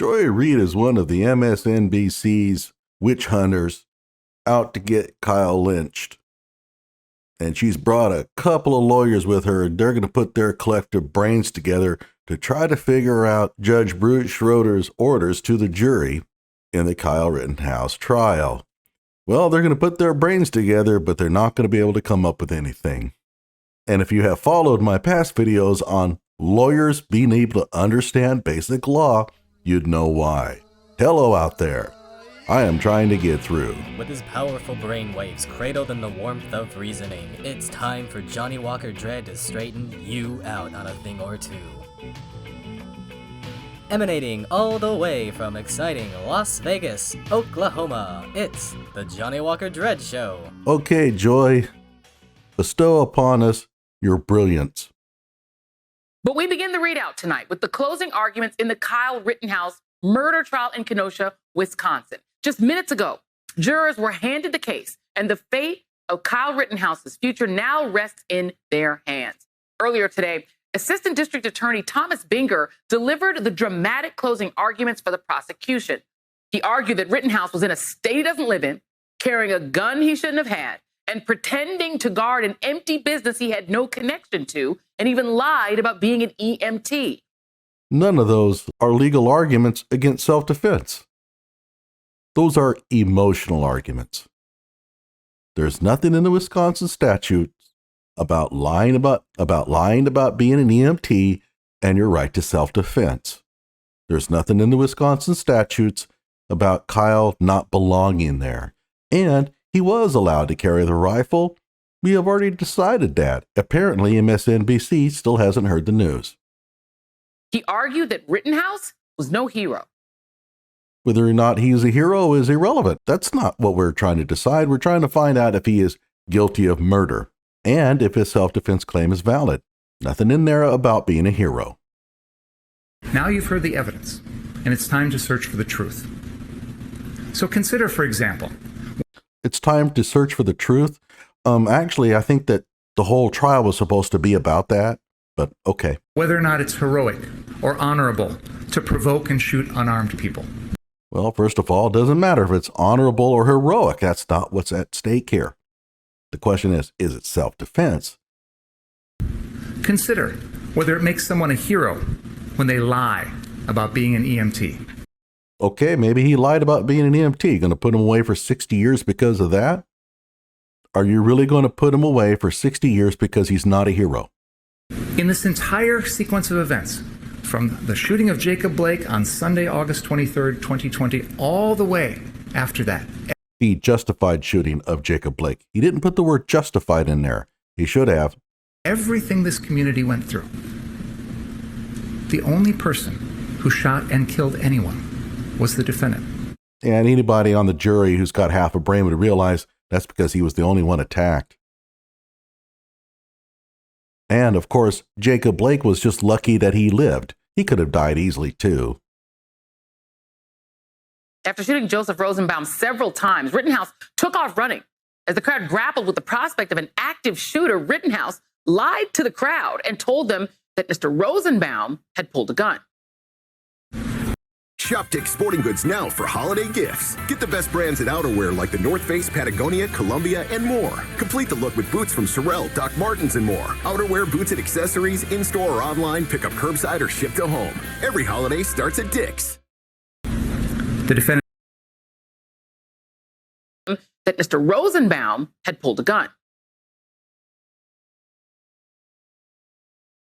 Joy Reid is one of the MSNBC's witch hunters out to get Kyle lynched. And she's brought a couple of lawyers with her, and they're going to put their collective brains together to try to figure out Judge Bruce Schroeder's orders to the jury in the Kyle Rittenhouse trial. Well, they're going to put their brains together, but they're not going to be able to come up with anything. And if you have followed my past videos on lawyers being able to understand basic law, you'd know why. Hello out there. I am trying to get through. With his powerful brainwaves cradled in the warmth of reasoning, it's time for Johnny Walker Dredd to straighten you out on a thing or two. Emanating all the way from exciting Las Vegas, Oklahoma, it's the Johnny Walker Dredd Show. Okay, Joy, bestow upon us your brilliance. But we begin the readout tonight with the closing arguments in the Kyle Rittenhouse murder trial in Kenosha, Wisconsin. Just minutes ago, jurors were handed the case, and the fate of Kyle Rittenhouse's future now rests in their hands. Earlier today, Assistant District Attorney Thomas Binger delivered the dramatic closing arguments for the prosecution. He argued that Rittenhouse was in a state he doesn't live in, carrying a gun he shouldn't have had, and pretending to guard an empty business he had no connection to, and even lied about being an EMT. None of those are legal arguments against self-defense. Those are emotional arguments. There's nothing in the Wisconsin statutes about lying about being an EMT and your right to self-defense. There's nothing in the Wisconsin statutes about Kyle not belonging there. And he was allowed to carry the rifle. We have already decided that. Apparently, MSNBC still hasn't heard the news. He argued that Rittenhouse was no hero. Whether or not he's a hero is irrelevant. That's not what we're trying to decide. We're trying to find out if he is guilty of murder and if his self-defense claim is valid. Nothing in there about being a hero. Now you've heard the evidence, and it's time to search for the truth. So consider, for example, it's time to search for the truth. Actually, I think that the whole trial was supposed to be about that, but okay. Whether or not it's heroic or honorable to provoke and shoot unarmed people. Well, first of all, it doesn't matter if it's honorable or heroic. That's not what's at stake here. The question is it self-defense? Consider whether it makes someone a hero when they lie about being an EMT. Okay, maybe he lied about being an EMT. Going to put him away for 60 years because of that? Are you really going to put him away for 60 years because he's not a hero? In this entire sequence of events, from the shooting of Jacob Blake on Sunday, August 23rd, 2020, all the way after that. The justified shooting of Jacob Blake. He didn't put the word justified in there. He should have. Everything this community went through. The only person who shot and killed anyone was the defendant. And anybody on the jury who's got half a brain would realize that's because he was the only one attacked. And of course, Jacob Blake was just lucky that he lived. He could have died easily too. After shooting Joseph Rosenbaum several times, Rittenhouse took off running. As the crowd grappled with the prospect of an active shooter, Rittenhouse lied to the crowd and told them that Mr. Rosenbaum had pulled a gun. Shop Dick's Sporting Goods now for holiday gifts. Get the best brands in outerwear like the North Face, Patagonia, Columbia, and more. Complete the look with boots from Sorel, Doc Martens, and more. Outerwear, boots, and accessories in-store or online, pick up curbside or ship to home. Every holiday starts at Dick's. The defendant that Mr. Rosenbaum had pulled a gun.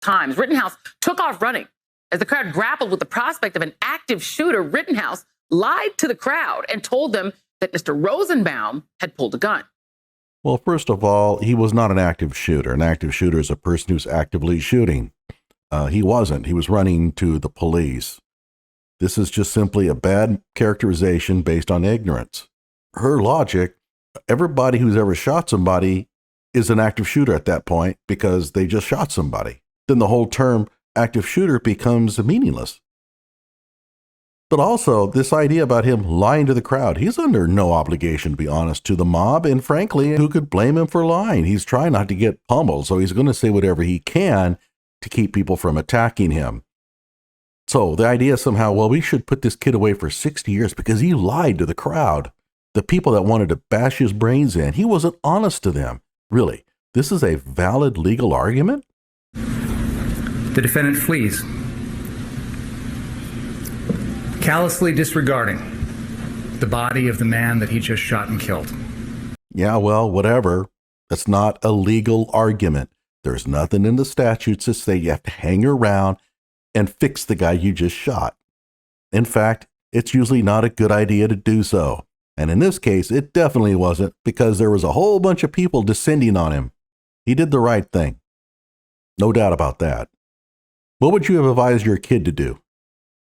Times, Rittenhouse took off running. As the crowd grappled with the prospect of an active shooter, Rittenhouse lied to the crowd and told them that Mr. Rosenbaum had pulled a gun. Well, first of all, he was not an active shooter. An active shooter is a person who's actively shooting. He wasn't. He was running to the police. This is just simply a bad characterization based on ignorance. Her logic, everybody who's ever shot somebody is an active shooter at that point because they just shot somebody. Then the whole term active shooter becomes meaningless. But also, this idea about him lying to the crowd, he's under no obligation to be honest to the mob, and frankly, who could blame him for lying? He's trying not to get pummeled, so he's going to say whatever he can to keep people from attacking him. So the idea somehow, well, we should put this kid away for 60 years because he lied to the crowd. The people that wanted to bash his brains in, he wasn't honest to them. Really, this is a valid legal argument? The defendant flees, callously disregarding the body of the man that he just shot and killed. Yeah, well, whatever. That's not a legal argument. There's nothing in the statutes that say you have to hang around and fix the guy you just shot. In fact, it's usually not a good idea to do so. And in this case, it definitely wasn't, because there was a whole bunch of people descending on him. He did the right thing. No doubt about that. What would you have advised your kid to do?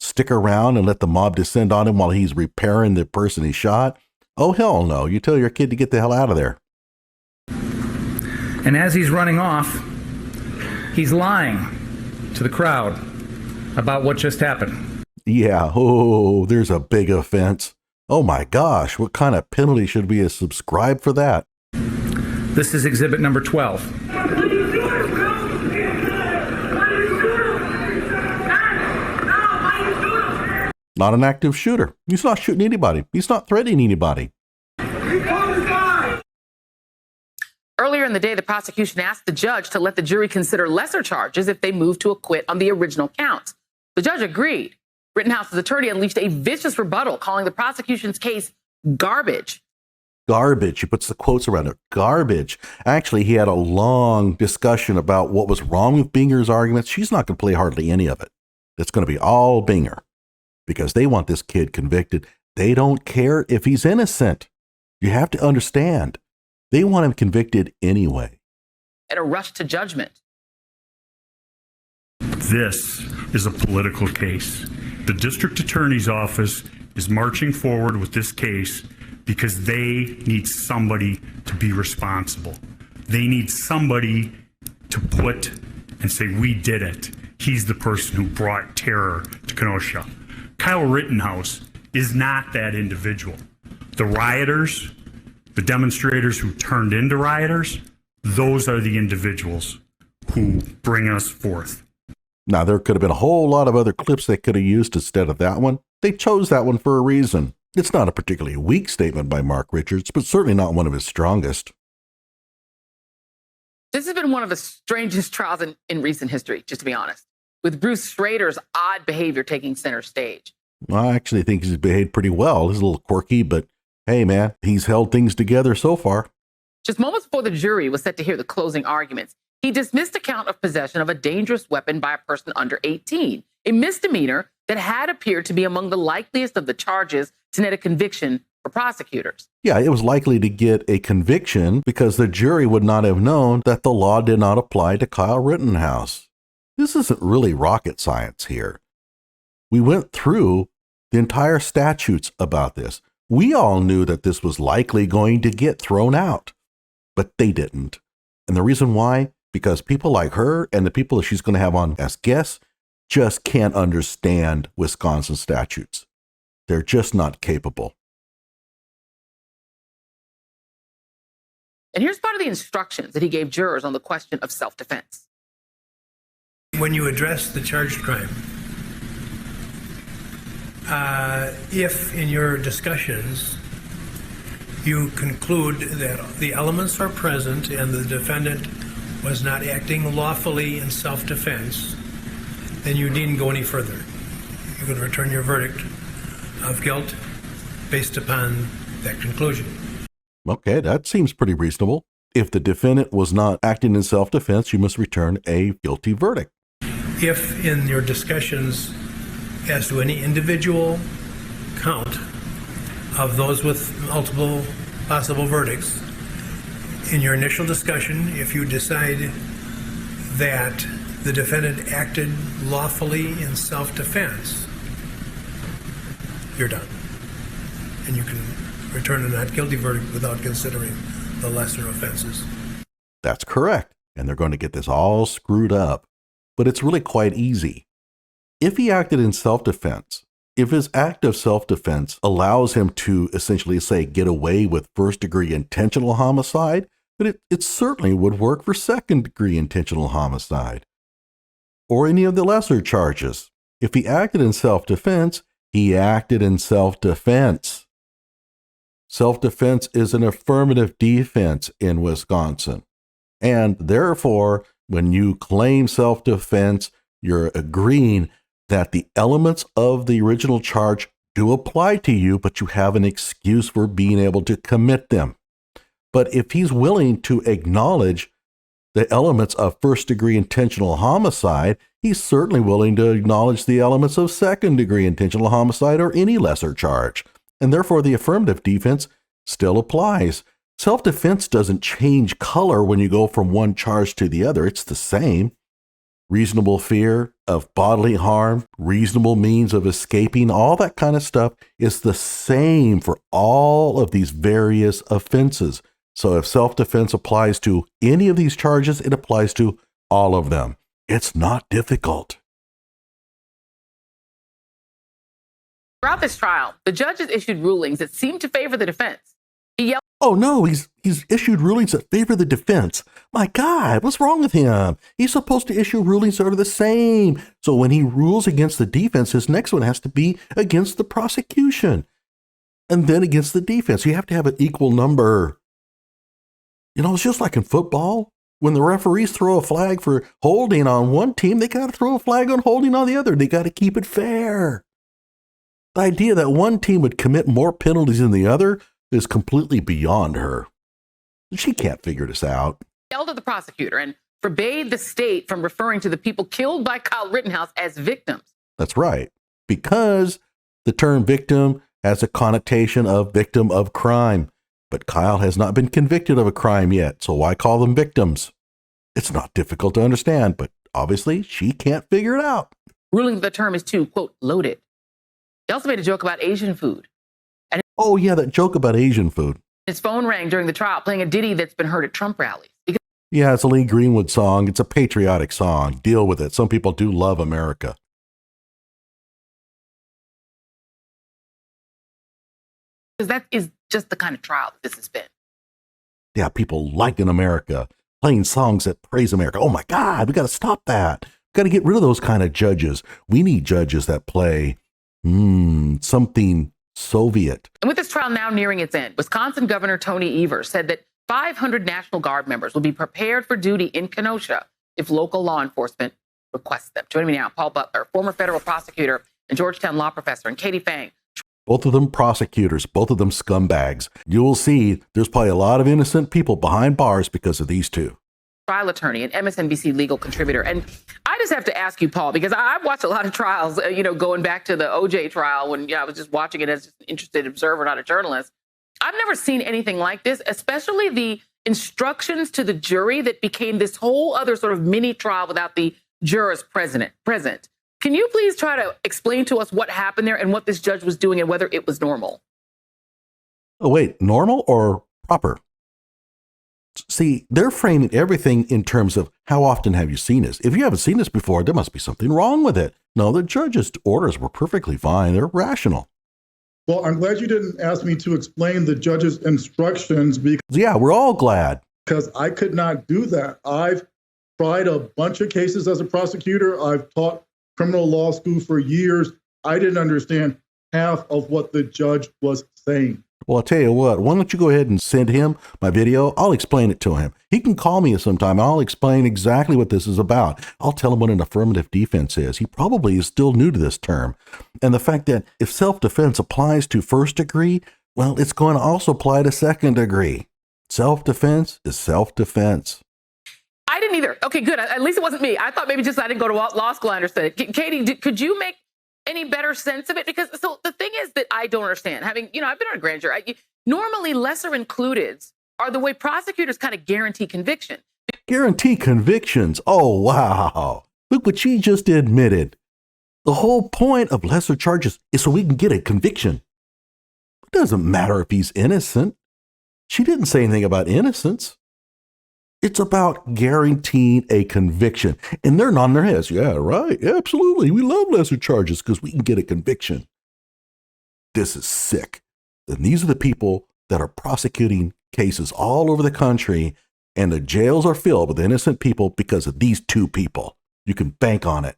Stick around and let the mob descend on him while he's repairing the person he shot? Oh, hell no. You tell your kid to get the hell out of there. And as he's running off, he's lying to the crowd about what just happened. Yeah, oh, there's a big offense. Oh my gosh, what kind of penalty should we have subscribed for that? This is exhibit number 12. Not an active shooter. He's not shooting anybody. He's not threatening anybody. Earlier in the day, the prosecution asked the judge to let the jury consider lesser charges if they moved to acquit on the original counts. The judge agreed. Rittenhouse's attorney unleashed a vicious rebuttal, calling the prosecution's case garbage. Garbage. He puts the quotes around it. Garbage. Actually, he had a long discussion about what was wrong with Binger's arguments. She's not going to play hardly any of it. It's going to be all Binger, because they want this kid convicted. They don't care if he's innocent. You have to understand. They want him convicted anyway. In a rush to judgment. This is a political case. The district attorney's office is marching forward with this case because they need somebody to be responsible. They need somebody to put and say, we did it. He's the person who brought terror to Kenosha. Kyle Rittenhouse is not that individual. The rioters, the demonstrators who turned into rioters, those are the individuals who bring us forth. Now, there could have been a whole lot of other clips they could have used instead of that one. They chose that one for a reason. It's not a particularly weak statement by Mark Richards, but certainly not one of his strongest. This has been one of the strangest trials in recent history, just to be honest, with Bruce Schrader's odd behavior taking center stage. I actually think he's behaved pretty well. He's a little quirky, but hey, man, he's held things together so far. Just moments before the jury was set to hear the closing arguments, he dismissed a count of possession of a dangerous weapon by a person under 18, a misdemeanor that had appeared to be among the likeliest of the charges to net a conviction for prosecutors. Yeah, it was likely to get a conviction because the jury would not have known that the law did not apply to Kyle Rittenhouse. This isn't really rocket science here. We went through the entire statutes about this. We all knew that this was likely going to get thrown out, but they didn't. And the reason why? Because people like her and the people that she's going to have on as guests just can't understand Wisconsin statutes. They're just not capable. And here's part of the instructions that he gave jurors on the question of self-defense. When you address the charged crime, if in your discussions you conclude that the elements are present and the defendant was not acting lawfully in self-defense, then you needn't go any further. You can return your verdict of guilt based upon that conclusion. Okay, that seems pretty reasonable. If the defendant was not acting in self-defense, you must return a guilty verdict. If in your discussions as to any individual count of those with multiple possible verdicts, in your initial discussion, if you decide that the defendant acted lawfully in self-defense, you're done. And you can return a not guilty verdict without considering the lesser offenses. That's correct. And they're going to get this all screwed up. But it's really quite easy. If he acted in self-defense, if his act of self-defense allows him to essentially say get away with first-degree intentional homicide, but it certainly would work for second-degree intentional homicide or any of the lesser charges. If he acted in self-defense, he acted in self-defense. Self-defense is an affirmative defense in Wisconsin. And therefore, when you claim self-defense, you're agreeing that the elements of the original charge do apply to you, but you have an excuse for being able to commit them. But if he's willing to acknowledge the elements of first-degree intentional homicide, he's certainly willing to acknowledge the elements of second-degree intentional homicide or any lesser charge. And therefore, the affirmative defense still applies. Self-defense doesn't change color when you go from one charge to the other. It's the same. Reasonable fear of bodily harm, reasonable means of escaping, all that kind of stuff is the same for all of these various offenses. So if self-defense applies to any of these charges, it applies to all of them. It's not difficult. Throughout this trial, the judges issued rulings that seemed to favor the defense. He yelled, Oh no, he's issued rulings that favor the defense. My God, what's wrong with him? He's supposed to issue rulings that are the same. So when he rules against the defense, his next one has to be against the prosecution. And then against the defense. You have to have an equal number. You know, it's just like in football. When the referees throw a flag for holding on one team, they got to throw a flag on holding on the other. They got to keep it fair. The idea that one team would commit more penalties than the other is completely beyond her. She can't figure this out. Yelled at the prosecutor and forbade the state from referring to the people killed by Kyle Rittenhouse as victims. That's right. Because the term victim has a connotation of victim of crime. But Kyle has not been convicted of a crime yet, so why call them victims? It's not difficult to understand, but obviously she can't figure it out. Ruling that the term is too, quote, loaded. He also made a joke about Asian food. Oh, yeah, that joke about Asian food. His phone rang during the trial, playing a ditty that's been heard at Trump rallies. Yeah, it's a Lee Greenwood song. It's a patriotic song. Deal with it. Some people do love America. Because that is just the kind of trial that this has been. Yeah, people liking America, playing songs that praise America. Oh my God, we got to stop that. We got to get rid of those kind of judges. We need judges that play something Soviet. And with this trial now nearing its end, Wisconsin Governor Tony Evers said that 500 National Guard members will be prepared for duty in Kenosha if local law enforcement requests them. Joining me now, Paul Butler, former federal prosecutor and Georgetown law professor, and Katie Fang. Both of them prosecutors, both of them scumbags. You will see there's probably a lot of innocent people behind bars because of these two. Trial attorney and MSNBC legal contributor. And I just have to ask you, Paul, because I've watched a lot of trials, going back to the OJ trial when I was just watching it as an interested observer, not a journalist. I've never seen anything like this, especially the instructions to the jury that became this whole other sort of mini trial without the jurors present. Can you please try to explain to us what happened there and what this judge was doing and whether it was normal? Oh, wait, normal or proper? See, they're framing everything in terms of how often have you seen this? If you haven't seen this before, there must be something wrong with it. No, the judge's orders were perfectly fine. They're rational. Well, I'm glad you didn't ask me to explain the judge's instructions Yeah, we're all glad. because I could not do that. I've tried a bunch of cases as a prosecutor. I've taught criminal law school for years. I didn't understand half of what the judge was saying. Well, I'll tell you what, why don't you go ahead and send him my video? I'll explain it to him. He can call me sometime. I'll explain exactly what this is about. I'll tell him what an affirmative defense is. He probably is still new to this term. And the fact that if self-defense applies to first degree, well, it's going to also apply to second degree. Self-defense is self-defense. I didn't either. Okay, good. At least it wasn't me. I thought maybe just I didn't go to law school. I understood it. Katie, could you make any better sense of it? Because so the thing is that I don't understand. I've been on a grand jury. Normally, lesser includeds are the way prosecutors kind of guarantee conviction. Guarantee convictions. Oh, wow. Look what she just admitted. The whole point of lesser charges is so we can get a conviction. It doesn't matter if he's innocent. She didn't say anything about innocence. It's about guaranteeing a conviction. And they're nodding their heads. Yeah, right. Absolutely. We love lesser charges because we can get a conviction. This is sick. And these are the people that are prosecuting cases all over the country, and the jails are filled with innocent people because of these two people. You can bank on it.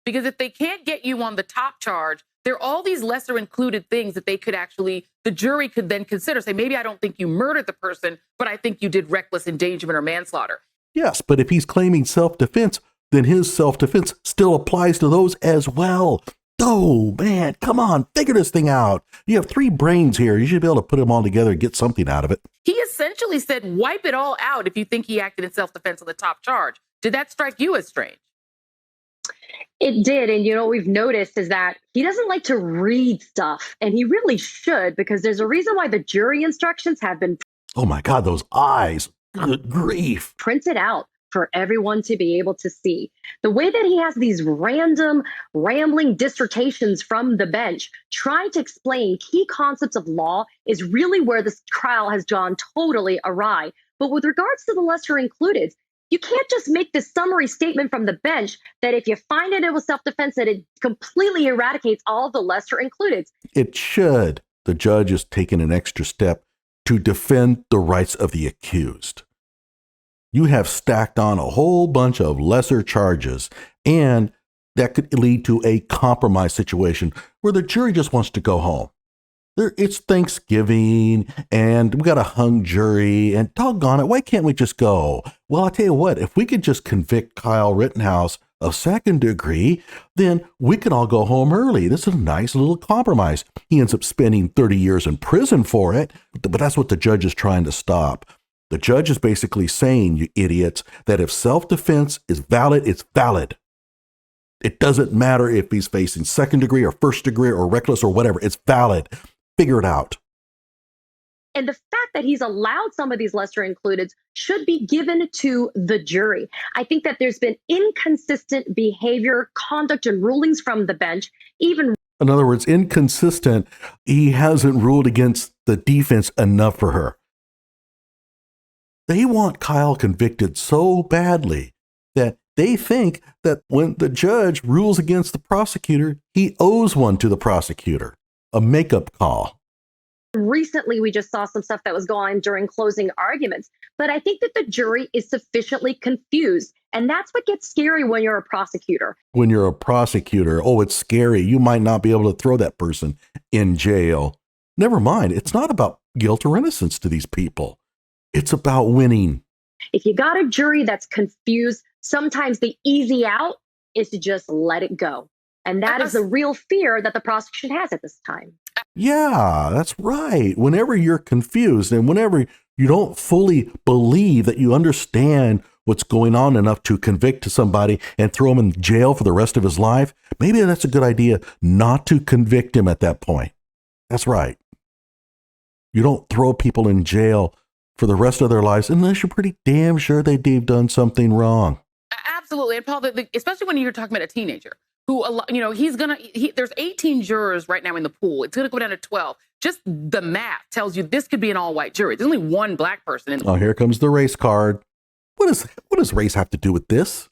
Because if they can't get you on the top charge, there are all these lesser included things that they could actually, the jury could then consider. Say, maybe I don't think you murdered the person, but I think you did reckless endangerment or manslaughter. Yes, but if he's claiming self-defense, then his self-defense still applies to those as well. Oh, man, come on, figure this thing out. You have 3 brains here. You should be able to put them all together and get something out of it. He essentially said, wipe it all out if you think he acted in self-defense on the top charge. Did that strike you as strange? It did. And, what we've noticed is that he doesn't like to read stuff. And he really should, because there's a reason why the jury instructions have been Oh, my God, those eyes. Good grief. Printed out for everyone to be able to see. The way that he has these random, rambling dissertations from the bench trying to explain key concepts of law is really where this trial has gone totally awry. But with regards to the lesser included, you can't just make this summary statement from the bench that if you find it was self-defense, that it completely eradicates all the lesser included. It should. The judge is taking an extra step to defend the rights of the accused. You have stacked on a whole bunch of lesser charges, and that could lead to a compromise situation where the jury just wants to go home. It's Thanksgiving, and we got a hung jury, and doggone it, why can't we just go? Well, I'll tell you what, if we could just convict Kyle Rittenhouse of second degree, then we can all go home early. This is a nice little compromise. He ends up spending 30 years in prison for it, but that's what the judge is trying to stop. The judge is basically saying, you idiots, that if self-defense is valid, it's valid. It doesn't matter if he's facing second degree or first degree or reckless or whatever. It's valid. Figure it out. And the fact that he's allowed some of these lesser included should be given to the jury. I think that there's been inconsistent behavior, conduct, and rulings from the bench, even. In other words, inconsistent. He hasn't ruled against the defense enough for her. They want Kyle convicted so badly that they think that when the judge rules against the prosecutor, he owes one to the prosecutor, a makeup call. Recently, we just saw some stuff that was going on during closing arguments. But I think that the jury is sufficiently confused. And that's what gets scary when you're a prosecutor. When you're a prosecutor, oh, it's scary. You might not be able to throw that person in jail. Never mind. It's not about guilt or innocence to these people. It's about winning. If you got a jury that's confused, sometimes the easy out is to just let it go. And that is the real fear that the prosecution has at this time. Yeah, that's right. Whenever you're confused and whenever you don't fully believe that you understand what's going on enough to convict somebody and throw him in jail for the rest of his life, maybe that's a good idea not to convict him at that point. That's right. You don't throw people in jail for the rest of their lives unless you're pretty damn sure they've done something wrong. Absolutely. And Paul, especially when you're talking about a teenager who, there's 18 jurors right now in the pool. It's going to go down to 12. Just the math tells you this could be an all-white jury. There's only one black person in the pool. Oh, here comes the race card. What does race have to do with this?